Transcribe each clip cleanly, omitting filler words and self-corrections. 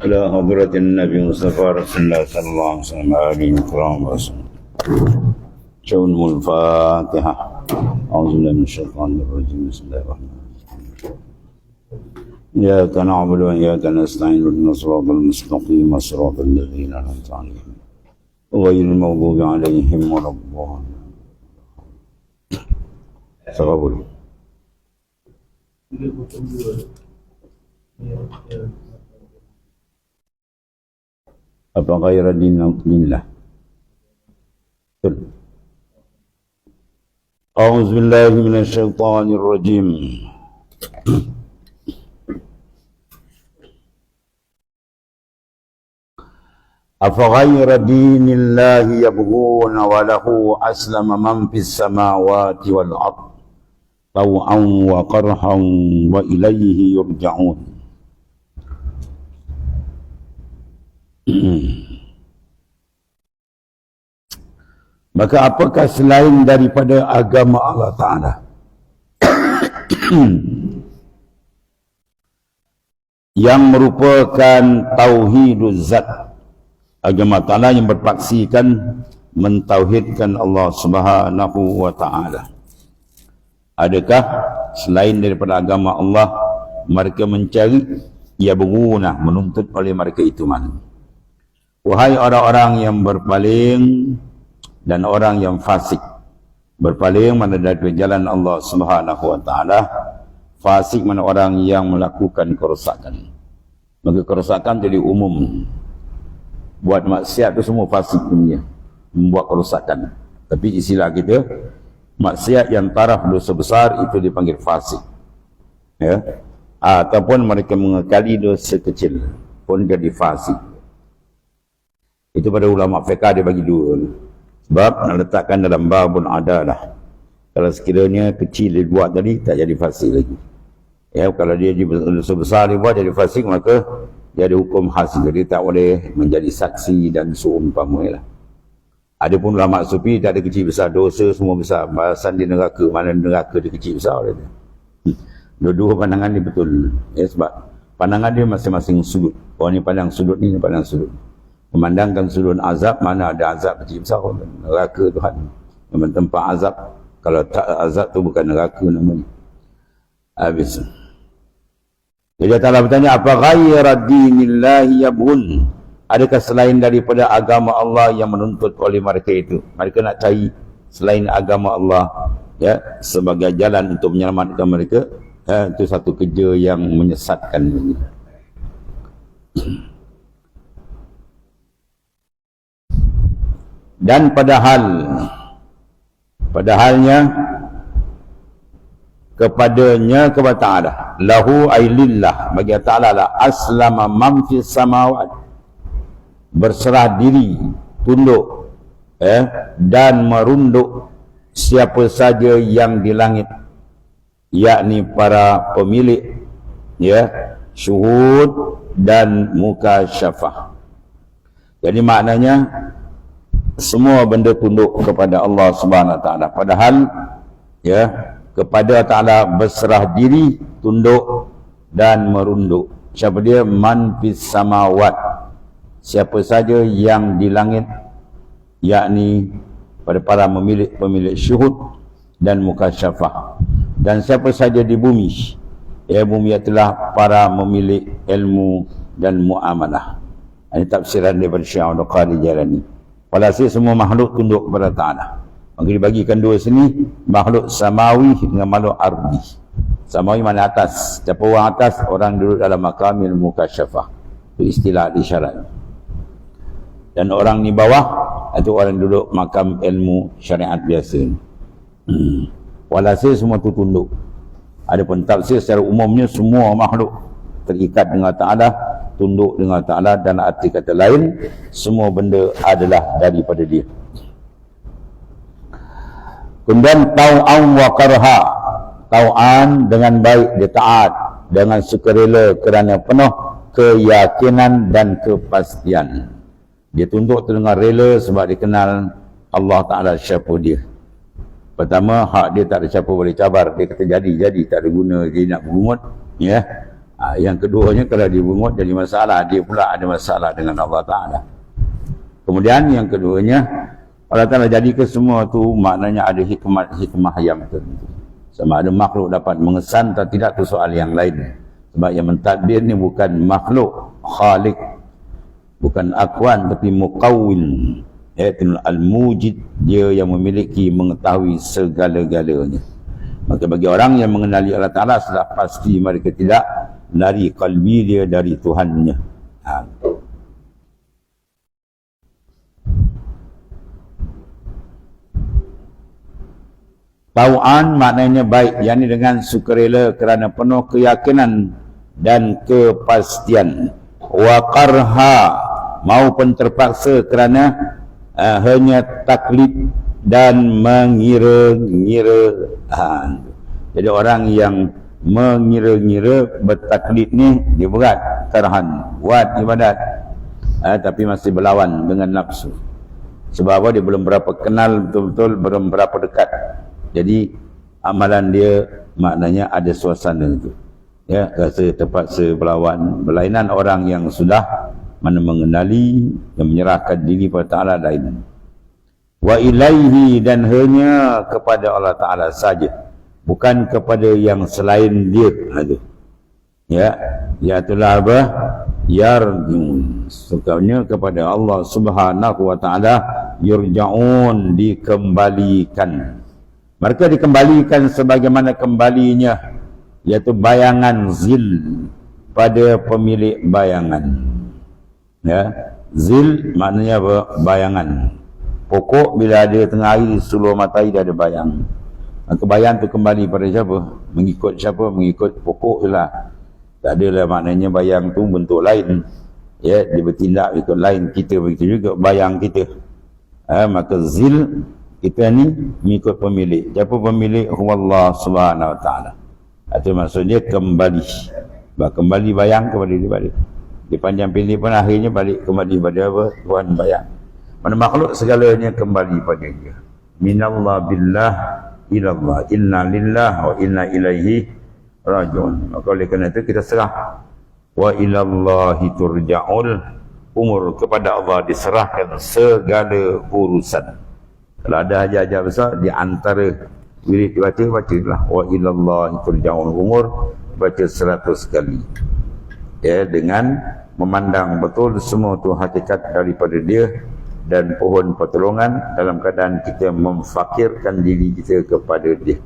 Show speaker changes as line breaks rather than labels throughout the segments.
على حضرة النبي المصطفى رسول الله صلى الله عليه وسلم آله الكرام وسلم. شون الفاتحة. أعوذ بالله من الشيطان الرجيم. بسم الله الرحمن الرحيم. إياك نعبد وإياك نستعين اهدنا الصراط المستقيم صراط الذين أنعمت عليهم غير المغضوب عليهم ولا الضالين. Sababul. Apa ghaira dinillah? A'udzu billahi minasy syaithanir rajim. Afa ghaira dinillahi yabghuna wa lahu aslama man fis samawati wal ardh taw'an wa qarhan wa ilayhi yurja'un. Maka apakah selain daripada agama Allah Ta'ala yang merupakan tauhiduz zat, agama Ta'ala yang berpaksikan mentauhidkan Allah Subhanahu wa Ta'ala? Adakah selain daripada agama Allah mereka mencari yabghuna, menuntut oleh mereka itu mana? Wahai orang-orang yang berpaling dan orang yang fasik. Berpaling mana dari jalan Allah Subhanahu wa Ta'ala, fasik mana orang yang melakukan kerosakan. Maka kerosakan jadi umum. Buat maksiat itu semua fasik dunia, membuat kerosakan. Tapi istilah kita, maksiat yang taraf dosa besar itu dipanggil fasik, ya. Ataupun mereka mengekali dosa kecil pun jadi fasik. Itu pada ulama fiqh dia bagi dua. Sebab nak letakkan dalam babun adalah, kalau sekiranya kecil dia buat tadi tak jadi fasik lagi, ya. Kalau dia dosa besar dia buat jadi fasik, maka dia ada hukum khas, jadi tak boleh menjadi saksi dan seumpama lah. Ada pun ulama sufi tak ada kecil besar, dosa semua besar, bahasan di neraka, mana neraka dia kecil besar dia. Dua-dua pandangan dia betul, ya, sebab pandangan dia masing-masing sudut. Orang ni pandang sudut ni pandang sudut. Memandangkan sudut azab, mana ada azab kecil besar, neraka Tuhan memang tempat azab. Kalau tak azab tu bukan neraka namanya. Habis. Jadi Allah bertanya, apa ghaira dinillahi yabghun? Adakah selain daripada agama Allah yang menuntut oleh mereka itu? Mereka nak cari selain agama Allah, ya, sebagai jalan untuk menyelamatkan mereka, ya, itu satu kerja yang menyesatkan. Dan padahalnya kepadanya kepada Ta'ala, lahu ailillah, bagi Ta'ala lah, aslama man fis samawati, berserah diri, tunduk, dan merunduk siapa saja yang di langit, yakni para pemilik, ya, syuhud dan mukasyafah. Jadi maknanya semua benda tunduk kepada Allah Subhanahu wa Ta'ala. Padahal, ya, kepada Ta'ala berserah diri, tunduk dan merunduk siapa dia? Man fis samawat, siapa saja yang di langit, yakni pada para pemilik syuhud dan mukasyafah. Dan siapa saja di bumi, ya, bumi adalah para memilih ilmu dan muamalah. Ini tafsiran daripada Syekh Abdul Qadir Jalani. Walhasil semua makhluk tunduk kepada Ta'ala. Maka dibagikan dua sini, makhluk samawi dengan makhluk ardi. Samawi mana atas, siapa orang atas? Orang duduk dalam makamil mukasyafah, itu istilah isyarat. Dan orang di bawah itu orang duduk makam ilmu syariat biasa. Walhasil semua itu tunduk. Adapun tafsir secara umumnya semua makhluk terikat dengan Ta'ala, tunduk dengan Ta'ala, dan arti kata lain semua benda adalah daripada dia. Kemudian tau'an wa karha, tau'an dengan baik, dia taat dengan sukarela kerana penuh keyakinan dan kepastian. Dia tunduk dengan rela sebab dia kenal Allah Ta'ala siapa dia. Pertama, hak dia tak ada siapa boleh cabar. Dia kata jadi, tak ada guna dia nak berumut, ya. Yang keduanya kalau dibungut jadi masalah, dia pula ada masalah dengan Allah Ta'ala. Kemudian yang keduanya, Allah Ta'ala jadikan semua tu maknanya ada hikmah yang tertentu. Sama ada makhluk dapat mengesan atau tidak, tu soal yang lain. Sebab yang mentadbir ni bukan makhluk, khalik, bukan akwan, tapi muqawwil, iaitu al-mujid, dia yang memiliki, mengetahui segala-galanya. Maka bagi orang yang mengenali Allah Ta'ala, sudah pasti mereka tidak lari kalbi dia dari Tuhannya. Tau'an maknanya baik, yakni dengan sukarela kerana penuh keyakinan dan kepastian. Wa qarha, maupun terpaksa kerana hanya taklid dan mengira-ngira. Jadi orang yang mengira-ngira, bertaklid ni dia berat, karhan, buat ibadat, tapi masih berlawan dengan nafsu. Sebab apa? Dia belum berapa kenal betul-betul, belum berapa dekat. Jadi amalan dia maknanya ada suasana itu, ya, rasa terpaksa berlawan. Berlainan orang yang sudah mana mengenali dan menyerahkan diri pada Ta'ala lain. Wa ilaihi, dan hanya kepada Allah Ta'ala saja, bukan kepada yang selain dia. Ya, itulah apa? Yarjun, sukanya kepada Allah Subhanahu wa Ta'ala. Yurja'un, dikembalikan. Mereka dikembalikan sebagaimana kembalinya, iaitu bayangan zil pada pemilik bayangan. Ya, zil maknanya apa? Bayangan. Pokok bila ada tengah hari seluruh matahari dia ada bayang. Maka bayang tu kembali pada siapa? Mengikut siapa? Mengikut pokok je lah. Tak adalah maknanya bayang tu bentuk lain. Ya, dia bertindak ikut lain. Kita begitu juga bayang kita. Maka zil kita ni mengikut pemilik. Siapa pemilik? Allah Subhanahu wa Ta'ala. Itu maksudnya kembali. Kembali bayang kepada dia balik. Dia panjang pendek pun akhirnya balik kembali pada apa? Tuhan bayang. Mana makhluk segalanya kembali pada dia. Minallah billah ilallah. Inna lillah wa inna ilaihi raji'un. Maka oleh kerana itu kita serah. Wa ilallahi turja'ul umur. Kepada Allah diserahkan segala urusan. Kalau ada hajat-hajat besar, di antara wirid bacalah wa ilallahi turja'ul umur, baca 100 kali. Ya, dengan memandang betul semua tu hakikat daripada dia dan pohon pertolongan dalam keadaan kita memfakirkan diri kita kepada dia.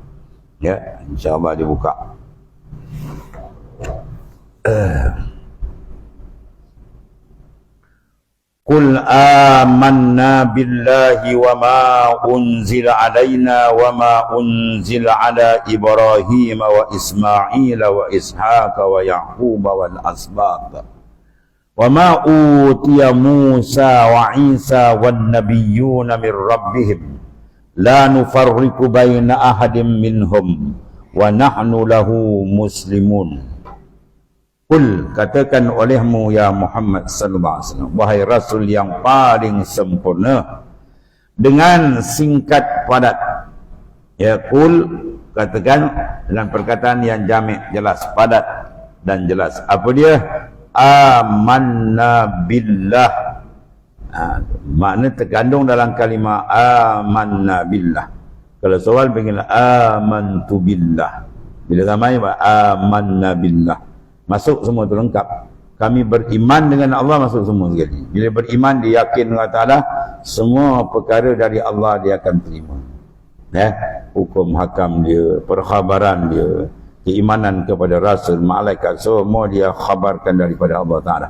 Ya, insya-Allah dia buka. Qul amanna billahi wa ma unzila alaina wa ma unzila ala Ibrahim wa Ismail wa Ishaq wa Yaqub wal asbaq wa ma utiya Musa wa Isa wan nabiyyuna min rabbihim la nufarriqu baina ahadin minhum wa nahnu lahu muslimun. Qul, katakan olehmu ya Muhammad sallallahu alaihi wasallam, wahai Rasul yang paling sempurna, dengan singkat padat. Ya, qul, katakan dalam perkataan yang jami', jelas, padat dan jelas. Apa dia? Amanna billah. Makna terkandung dalam kalimah amanna billah. Kalau soal panggil amantu billah. Bila ramai amanna billah, masuk semua tu lengkap. Kami beriman dengan Allah, masuk semua sekali. Bila beriman, dia yakin dengan Ta'ala, semua perkara dari Allah dia akan terima. Hukum hakam dia, perkhabaran dia, keimanan kepada Rasul, malaikat, semua dia khabarkan daripada Allah Ta'ala.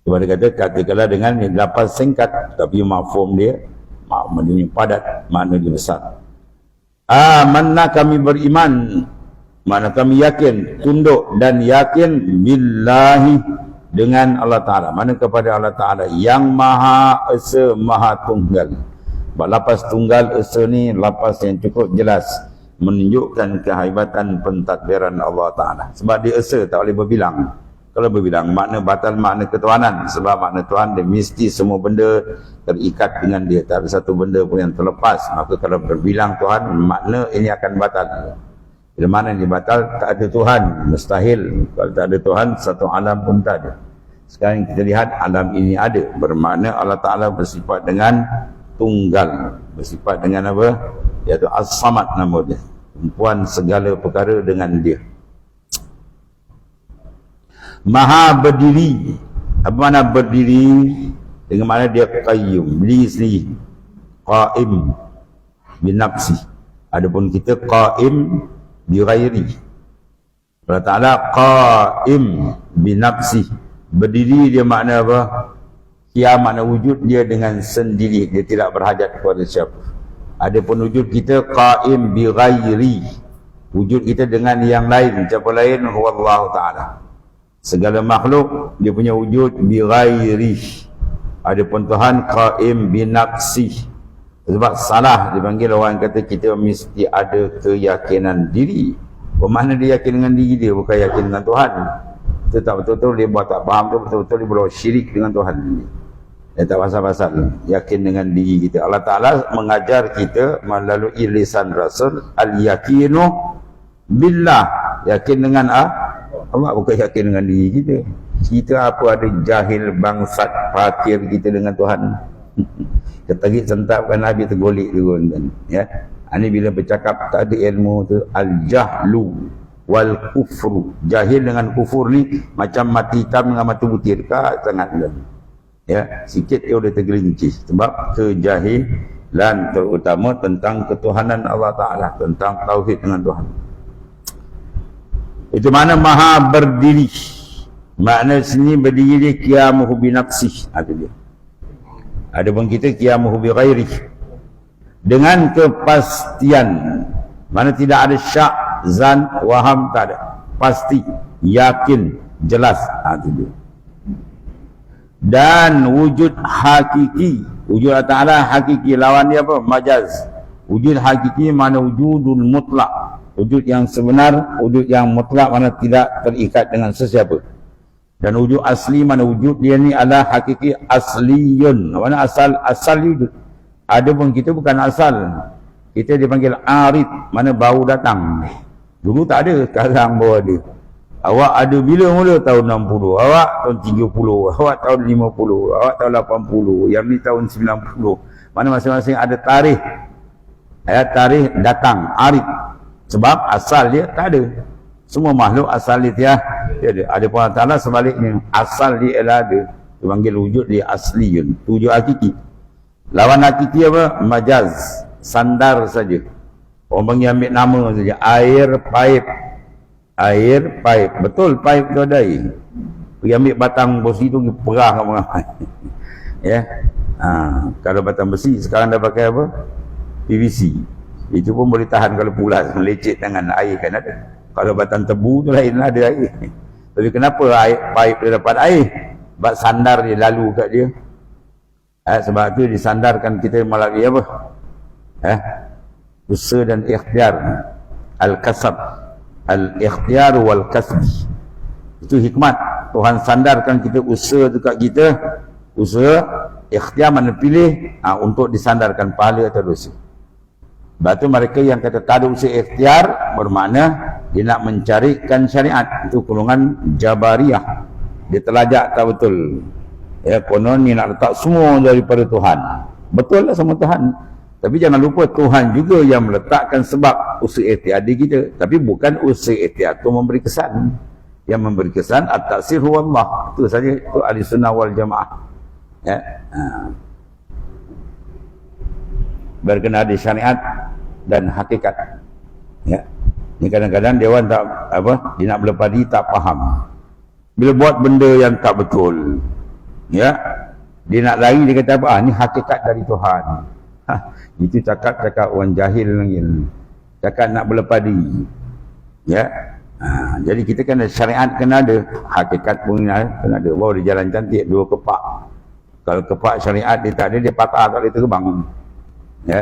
Sebab dia kata, katakanlah dengan lapas singkat, tapi mafhum dia, maknanya padat, makna dia besar. Amanna, kami beriman, mana kami yakin, tunduk dan yakin billahi, dengan Allah Ta'ala. Mana kepada Allah Ta'ala yang Maha Esa, Maha Tunggal. Lapas tunggal esa ni lapas yang cukup jelas, menunjukkan kehebatan pentadbiran Allah Ta'ala. Sebab dia esa, tak boleh berbilang. Kalau berbilang, makna batal makna ketuhanan. Sebab makna Tuhan dia mesti semua benda terikat dengan dia. Tak ada satu benda pun yang terlepas. Maka kalau berbilang Tuhan, makna ini akan batal. Bila mana dia batal, tak ada Tuhan, mustahil. Kalau tak ada Tuhan, satu alam pun tak ada. Sekarang kita lihat alam ini ada, bermakna Allah Ta'ala bersifat dengan tunggal, bersifat dengan apa? Iaitu As-Samad nama dia, tumpuan segala perkara dengan dia. Maha berdiri. Apa makna berdiri? Dengan mana dia qayyum, berdiri sendiri, qaim binafsi. Adapun kita qaim bi ghairi. Allah Ta'ala qaim binafsi, berdiri dia makna apa? Qiyam makna wujud dia dengan sendiri, dia tidak berhajat kepada siapa. Adapun wujud kita qaim bi ghairi, wujud kita dengan yang lain, siapa lain? Wallahu Ta'ala. Segala makhluk dia punya wujud bi ghairi. Adapun Tuhan qaim bi nafsi. Sebab salah dipanggil orang kata kita mesti ada keyakinan diri. Bermakna dia yakin dengan diri dia, bukan yakin dengan Tuhan. Itu tak betul-betul dia buat tak faham tu, betul-betul dia berbuat syirik dengan Tuhan. Dia tak pasal-pasal yakin dengan diri kita. Allah Ta'ala mengajar kita melalui lisan Rasul al-yakinu billah, yakin dengan Allah, bukan yakin dengan diri kita. Kita apa ada jahil bangsat fakir kita dengan Tuhan. Ketarik sentapkan Nabi tergolik tu kan. Ya. Ini bila bercakap tak ada ilmu tu, al-jahlu wal kufru. Jahil dengan kufur ni macam mati hitam dengan mata butir, dekat sangat kan. Ya, sikit dia boleh tergelincir sebab kejahilan terutama tentang ketuhanan Allah Ta'ala, tentang tauhid dengan Tuhan. Itu mana maha berdiri. Makna sini berdiri dia qiyamuhu bi nafsih. Itu dia. Adapun kita qiyamuhu bi ghairi, dengan kepastian. Mana tidak ada syak, zan, waham, tak ada. Pasti, yakin, jelas. Itu dia. Dan wujud hakiki, wujud Allah Ta'ala hakiki, lawan dia apa? Majaz. Wujud hakiki mana wujudul mutlak, wujud yang sebenar, wujud yang mutlak, mana tidak terikat dengan sesiapa. Dan wujud asli mana wujud dia ni adalah hakiki asliyun. Mana asal wujud. Ada pun kita bukan asal. Kita dipanggil arid, mana baru datang. Dulu tak ada, sekarang baru ada. Awak ada bila mula? Tahun 60. Awak tahun 30. Awak tahun 50. Awak tahun 80. Yang ni tahun 90. Mana masing-masing ada tarikh. Tarikh datang, arid. Sebab asal dia tak ada. Semua makhluk asal dia ada. Ada pun Allah Ta'ala sebaliknya, asal dia ada. Dipanggil wujud dia asliyun. Wujud hakiki. Lawan hakiki apa? Majaz. Sandar saja. Orang panggil ambil nama saja. Air paip. Air paip. Betul paip tu ada air. Pergi ambil batang besi tu, pergi perah ramai-ramai. Ya. Kalau batang besi sekarang dah pakai apa? PVC. Itu pun boleh tahan kalau pulas, melecet tangan, air kan ada. Kalau batang tebu tu lain lah, ada air. Tapi kenapa air paip dia dapat air? Sebab sandar dia lalu kat dia. Sebab tu disandarkan kita melalui apa? Usaha dan ikhtiar. Al-kasab. Al-ikhtiar wal-kasb. Itu hikmat. Tuhan sandarkan kita usaha tu kat kita. Usaha, ikhtiar mana pilih untuk disandarkan pahala atau dosa. Sebab tu mereka yang kata tak ada usaha ikhtiar, bermakna dia nak mencarikan syariat. Itu golongan Jabariyah. Dia terlajak tak betul. Ya, konon ni nak letak semua daripada Tuhan. Betul lah sama Tuhan. Tapi jangan lupa Tuhan juga yang meletakkan sebab usaha ikhtiar di kita. Tapi bukan usaha ikhtiar tu memberi kesan. Yang memberi kesan at-taksir huwa Allah. Itu saja, itu ahli sunnah wal jamaah. Ya. Berkenaan di syariat dan hakikat. Ya. Ni kadang-kadang dewan tak apa, dia nak belepadi tak faham. Bila buat benda yang tak betul, ya, dia nak lari, dia kata apa? Ni hakikat dari Tuhan. Itu cakap orang jahil lagi. Cakap nak belepadi. Ya. Jadi kita kena syariat kena ada, hakikat pun kena ada. Baru dia jalan cantik dua kepak. Kalau kepak syariat dia tak ada, dia patah, tak boleh terbang. Ya.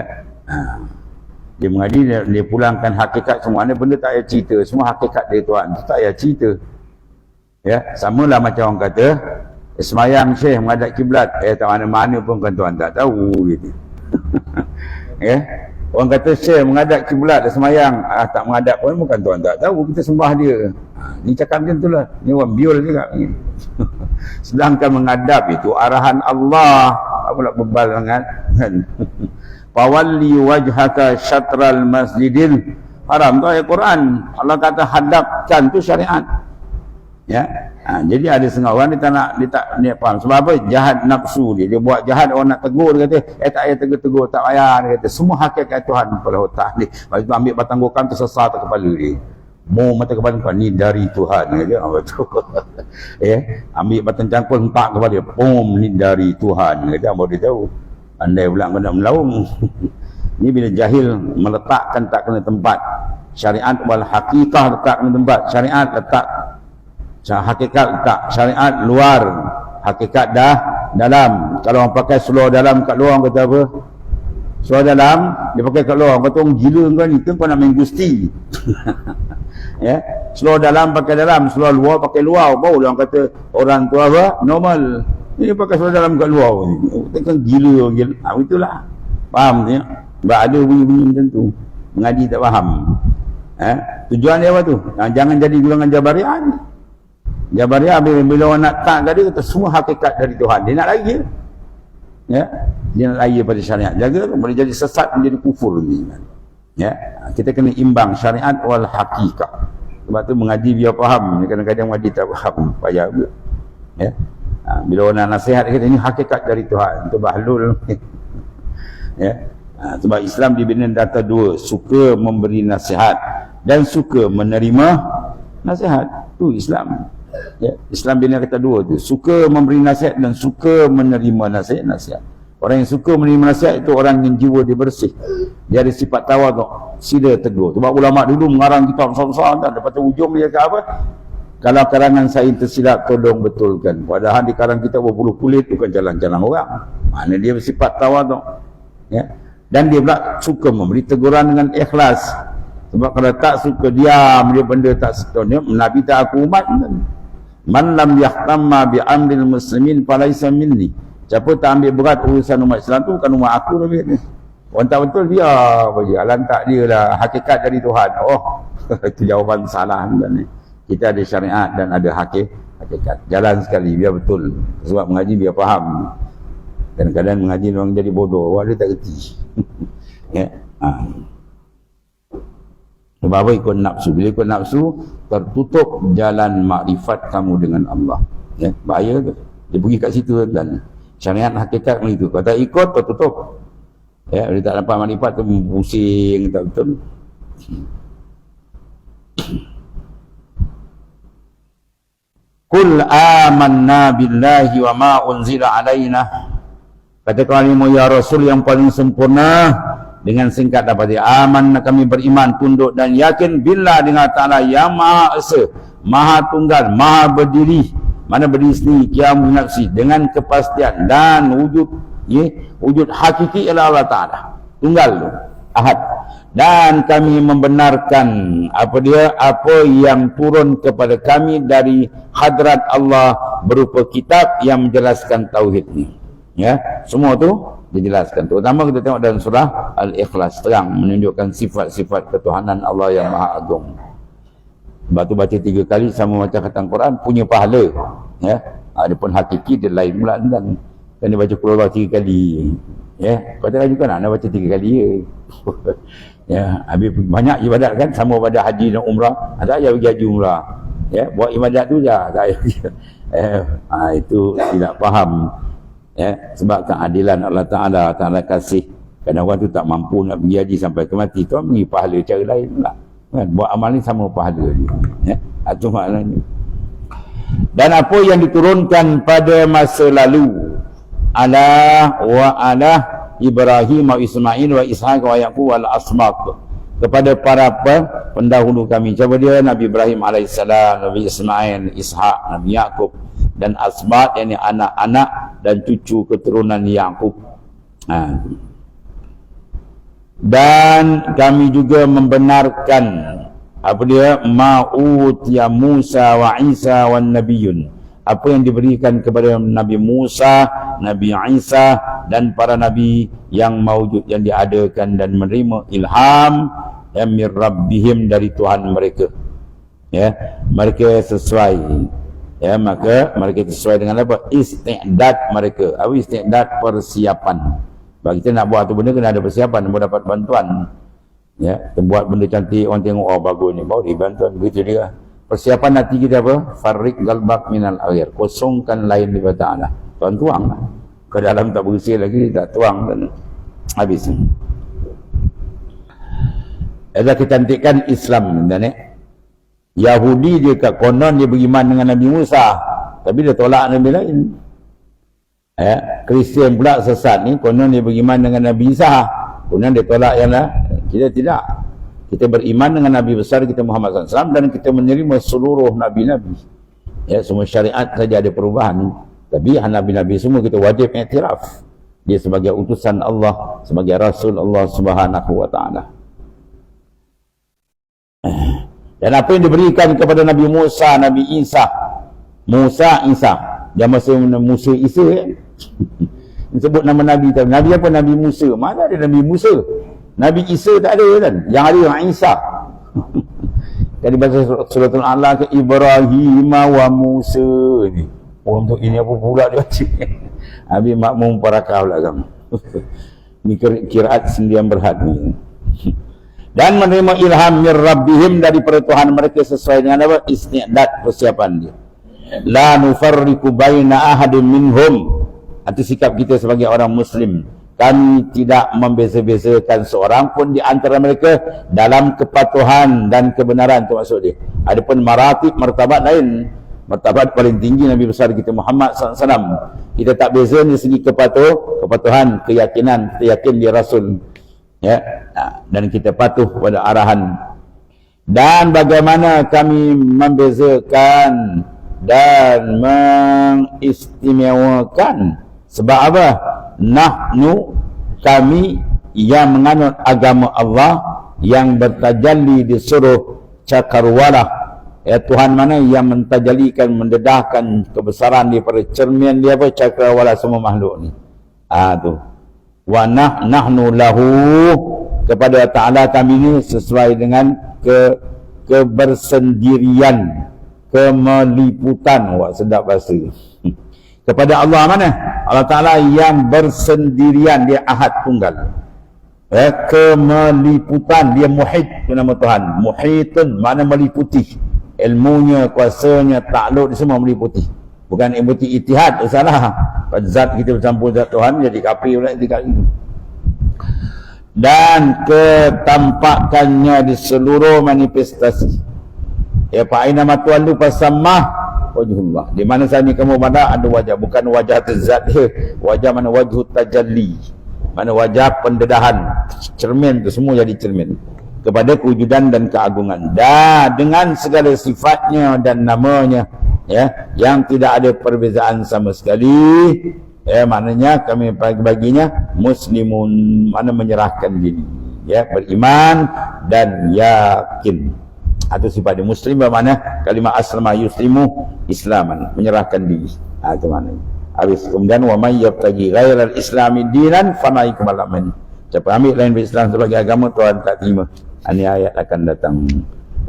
Dia mengaji, dia pulangkan hakikat semua. Ada benda tak payah cerita, semua hakikat dari Tuhan. Itu tak payah cerita. Ya, samalah macam orang kata semayang Syekh menghadap kiblat, tak mana-mana pun kan Tuhan tak tahu gitu. Ya. Orang kata share menghadap kiblat dan semayang, tak menghadap pun bukan tuan tak tahu, kita sembah dia. Ni cakap macam itulah, ni orang biol juga ni. Sedangkan menghadap itu arahan Allah, apa nak bebal sangat kan. Fawalli wajhaka syatral masjidil haram, tu ayat Quran. Allah kata hadapkan tu syariat. Ya. Jadi ada setengah orang dia tak faham. Sebab apa? Jahat nafsu dia. Dia buat jahat, orang nak tegur, dia kata, tak payah tegur-tegur, tak payah. Dia kata, semua hakikat Tuhan pada otak dia. Lepas tu ambil batang gokam, tersesat ke kepala dia. Mau mata kepala kau, ni dari Tuhan. Dia betul. Ambil batang cangkul, hentak kepada dia. Ni dari Tuhan. Dia baru dia tahu. Andai pula kau nak melaung. Ni bila jahil meletakkan tak kena tempat. Syariat wal hakikah letak kena tempat. Syariat letak hakikat letak, syariat luar, hakikat dah dalam. Kalau orang pakai seluar dalam kat luar, kata apa? Seluar dalam dia pakai kat luar, kata orang gila kau ni, kau nak main gusti. Ya, seluar dalam pakai dalam, seluar luar pakai luar, baru orang kata orang tu apa? Normal. Ini pakai seluar dalam kat luar ni, kata gila. Itulah. Faham tak? Sebab ada bunyi-bunyi macam tu. Mengaji tak faham. Tujuan dia apa tu? Jangan jadi golongan Jabariyah. Jabariyah bila orang nak tak kat dia, kata semua hakikat dari Tuhan. Dia nak lagi. Ya. Dia nak lagi pada syariat. Jaga tu, boleh jadi sesat, menjadi kufur ni. Ya. Kita kena imbang syariat wal hakikah. Sebab tu mengaji biar faham. Kadang-kadang mengaji tak faham. Payah juga. Ya. Bila orang nak nasihat, dia kata ini hakikat dari Tuhan. Itu bahlul. Ya. Sebab Islam dibina data dua, suka memberi nasihat dan suka menerima nasihat. Tu Islam. Ya, Islam bina kata dua tu, suka memberi nasihat dan suka menerima nasihat. Orang yang suka menerima nasihat itu orang yang jiwa dia bersih. Dia ada sifat tawaduk, sila tegur. Sebab ulama dulu mengarang kitab besar-besar dan lepas tu ujung dia kata apa? Kalau karangan saya tersilap, tolong betulkan. Padahal di karang kita berbulu kulit, bukan jalan-jalan orang. Mana dia bersifat tawaduk. Ya. Dan dia pula suka memberi teguran dengan ikhlas. Sebab kalau tak suka diam, dia benda tak suka dia, Nabi tak aku umat kan. Man lam yahtamma bi amril muslimin falaisa minni. Siapa tak ambil berat urusan umat Islam tu bukan umat aku lebih ni. Orang tak betul dia apa je, lantak dia lah hakikat dari Tuhan. Oh, itu jawapan salah sebenarnya. Kita ada syariat dan ada hakikat. Jalan sekali biar betul. Sebab mengaji biar faham. Kadang-kadang mengaji orang jadi bodoh, orang dia tak reti. Ya. Sebab apa? Ikut nafsu. Bila ikut nafsu, tertutup jalan makrifat kamu dengan Allah. Ya, bahaya tu. Dia pergi kat situ dan syariat hakikat begitu. Kalau tak ikut, tertutup. Ya, dia tak dapat makrifat tu pusing, tak betul. Qul amanna billahi wa ma unzila alaina. Katakanlah ya Rasul yang paling sempurna. Dengan singkat dapat dia, aman kami beriman, tunduk dan yakin billah dengan Ta'ala yang Maha Esa, Maha Tunggal, Maha Berdiri, mana berdiri sendiri, qiyamun nafsi, dengan kepastian dan wujud, ya, wujud hakiki ialah Allah Ta'ala, tunggal tu, ahad. Dan kami membenarkan apa yang turun kepada kami dari hadrat Allah berupa kitab yang menjelaskan tauhid ni. Ya, semua tu dijelaskan. Terutama kita tengok dalam surah Al-Ikhlas, terang menunjukkan sifat-sifat ketuhanan Allah yang Maha Agung. Sebab tu baca 3 kali sama macam khatam Quran, punya pahala. Ya, adapun hakiki dia lain pula dan dia baca Qul Allah 3 kali. Ya, kau tak juga nak baca 3 kali ya. Ya, habis banyak ibadat kan, sama pada haji dan umrah. Ada yang pergi haji umrah. Ya, buat ibadat tu je. Itu tidak faham. Ya, sebab keadilan Allah Ta'ala kasih. Kadang orang tu tak mampu nak pergi haji sampai ke mati, tu bagi pahala cara lain pula. Kan? Buat amal ni sama pahala dia. Ya, itu maknanya. Dan apa yang diturunkan pada masa lalu, ala Ibrahim wa Ismail wa Ishaq wa Yaqub wal asbaq, kepada para pendahulu kami. Siapa dia? Nabi Ibrahim AS, Nabi Ismail, Ishaq, Nabi Yaqub dan asbat, yakni anak-anak dan cucu keturunan Yaqub. Dan kami juga membenarkan ma'utiya Musa wa Isa wan nabiyun, apa yang diberikan kepada Nabi Musa Nabi Isa dan para nabi yang maujud, yang diadakan dan menerima ilham min rabbihim, dari Tuhan mereka. Ya, mereka sesuai, ya, maka mereka sesuai dengan apa? Isti'dad mereka. Apa isti'dad? Persiapan. Bagi kita nak buat tu benda kena ada persiapan, baru dapat bantuan. Ya, kita buat benda cantik, orang tengok, oh bagus ni, baru dibantuan. Begitu dia. Persiapan hati kita apa? Farriq galbak minal aghir. Kosongkan lain daripada ta'ala. Tuan tuang lah. Ke dalam tak bersih lagi, tak tuang dan habis. Adalah kecantikan Islam dan Yahudi dia kat konon dia beriman dengan Nabi Musa, tapi dia tolak Nabi lain. Kristian pula sesat ni konon dia beriman dengan Nabi Isa, konon dia tolak yang lah. Kita tidak. Kita beriman dengan Nabi besar kita Muhammad SAW dan kita menerima seluruh Nabi-Nabi. Ya, semua syariat saja ada perubahan, tapi Nabi-Nabi semua kita wajib iktiraf dia sebagai utusan Allah, sebagai Rasul Allah Subhanahu Wa Taala. Dan apa yang diberikan kepada Nabi Musa, Nabi Isa, Musa, Isa, dia masih Musa Isa ya? Sebut nama Nabi tadi. Nabi apa? Nabi Musa. Mana ada Nabi Musa? Nabi Isa tak ada kan? Yang ada yang Isa. Jadi baca surah Al-A'la ke Ibrahim wa Musa ni. Oh, untuk ini apa pula dia baca? Habis makmum parakah pula kamu. Ni kiraat sendian berhad ni. Dan menerima ilham min rabbihim, dari Tuhan mereka sesuai dengan apa? Isti'dad, persiapan dia. La nufarriqu baina ahadin minhum. Itu sikap kita sebagai orang Muslim. Kami tidak membeza-bezakan seorang pun di antara mereka dalam kepatuhan dan kebenaran, itu maksud dia. Adapun maratib, martabat lain. Martabat paling tinggi Nabi besar kita Muhammad SAW. Kita tak beza dari segi kepatuhan, keyakinan. Kita yakin dia Rasul. Ya, dan kita patuh pada arahan. Dan bagaimana kami membezakan dan mengistimewakan? Sebab apa? Nahnu, kami yang menganut agama Allah, yang bertajalli di suruh cakarwala. Ya, Tuhan mana yang mentajalikan, mendedahkan kebesaran daripada cermin dia apa? Cakrawala, semua makhluk ni. Tu. Wa nahnu lahu, kepada Ta'ala kami ni sesuai dengan kebersendirian, kemeliputan. Wah, sedap bahasa. Kepada Allah mana? Allah Ta'ala yang bersendirian, dia ahad tunggal. Kemeliputan, dia muhit, itu nama Tuhan. Muhitun, mana meliputi. Ilmunya, kuasanya, takluk, dia semua meliputi. Bukan meliputi itihad, salah. Zat kita bercampur zat Tuhan, jadi kafir pula tiga kali. Dan ketampakannya di seluruh manifestasi. Ya, fa'ina matuallu fasammah wajhullah. Di mana saat ni kamu pada ada wajah, bukan wajah zat dia, wajah mana? Wajhut tajalli, mana wajah pendedahan, cermin tu semua jadi cermin kepada kewujudan dan keagungan, dan dengan segala sifatnya dan namanya, ya, yang tidak ada perbezaan sama sekali. Ya, maknanya kami baginya muslimun, mana menyerahkan diri, ya, beriman dan yakin. Atau sifat dia muslim bermakna kalimah aslama yuslimu islaman, menyerahkan diri. Itu maknanya. Habis kemudian wa may yabtaghi ghairal islami dinan fala yuqbal minhu. Siapa ambil lain Islam sebagai agama, Tuhan tak terima. Ini ayat akan datang.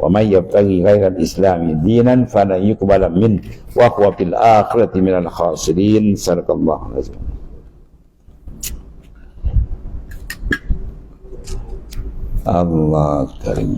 Wa may yabtaghi ghairal islami dinan fala yuqbal minhu wa huwa fil akhirati minal khasirin. Sadaqallahu alazim. Allah karim.